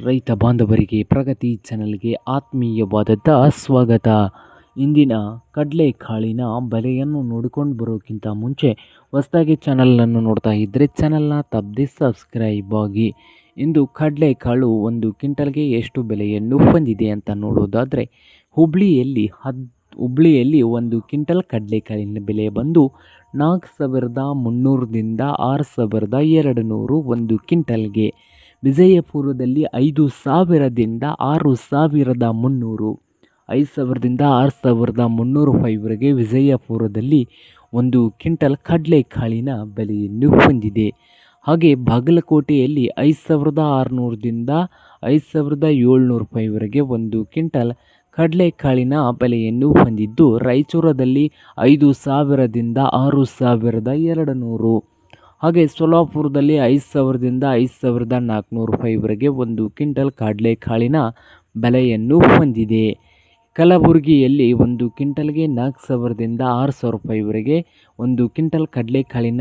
ರೈತ ಬಾಂಧವರಿಗೆ ಪ್ರಗತಿ ಚಾನಲ್ಗೆ ಆತ್ಮೀಯವಾದಂಥ ಸ್ವಾಗತ. ಇಂದಿನ ಕಡಲೆಕಾಳಿನ ಬೆಲೆಯನ್ನು ನೋಡಿಕೊಂಡು ಬರೋಕ್ಕಿಂತ ಮುಂಚೆ ಹೊಸದಾಗಿ ಚಾನಲನ್ನು ನೋಡ್ತಾ ಇದ್ದರೆ ಚಾನಲ್ನ ತಪ್ಪದೆ ಸಬ್ಸ್ಕ್ರೈಬ್ ಆಗಿ. ಇಂದು ಕಡಲೆಕಾಳು ಒಂದು ಕ್ವಿಂಟಲ್ಗೆ ಎಷ್ಟು ಬೆಲೆಯನ್ನು ಹೊಂದಿದೆ ಅಂತ ನೋಡೋದಾದರೆ ಹುಬ್ಳಿಯಲ್ಲಿ ಒಂದು ಕ್ವಿಂಟಲ್ ಕಡಲೆಕಾಳಿನ ಬೆಲೆ ಬಂದು 4,300ದಿಂದ 6,200 ಒಂದು ಕ್ವಿಂಟಲ್ಗೆ. ವಿಜಯಪುರದಲ್ಲಿ 5,000ದಿಂದ 6,300, 5,000ದಿಂದ 6,300 ರೂಪಾಯಿವರೆಗೆ ವಿಜಯಪುರದಲ್ಲಿ ಒಂದು ಕ್ವಿಂಟಲ್ ಕಡಲೆಕಾಳಿನ ಬೆಲೆಯನ್ನು ಹೊಂದಿದೆ. ಹಾಗೆ ಬಾಗಲಕೋಟೆಯಲ್ಲಿ 5,600ದಿಂದ 5,700 ರೂಪಾಯಿವರೆಗೆ ಒಂದು ಕ್ವಿಂಟಲ್ ಕಡಲೆಕಾಳಿನ ಬೆಲೆಯನ್ನು ಹೊಂದಿದ್ದು, ರಾಯಚೂರದಲ್ಲಿ 5,000ದಿಂದ 6,200, ಹಾಗೆ ಸೋಲಾಪುರದಲ್ಲಿ 5,000ದಿಂದ 5,400 ರೂಪಾಯಿವರೆಗೆ ಒಂದು ಕ್ವಿಂಟಲ್ ಕಡಲೆಕಾಳಿನ ಬೆಲೆಯನ್ನು ಹೊಂದಿದೆ. ಕಲಬುರಗಿಯಲ್ಲಿ ಒಂದು ಕ್ವಿಂಟಲ್ಗೆ 4,000ದಿಂದ 6,000 ರೂಪಾಯಿವರೆಗೆ ಒಂದು ಕ್ವಿಂಟಲ್ ಕಡಲೆಕಾಳಿನ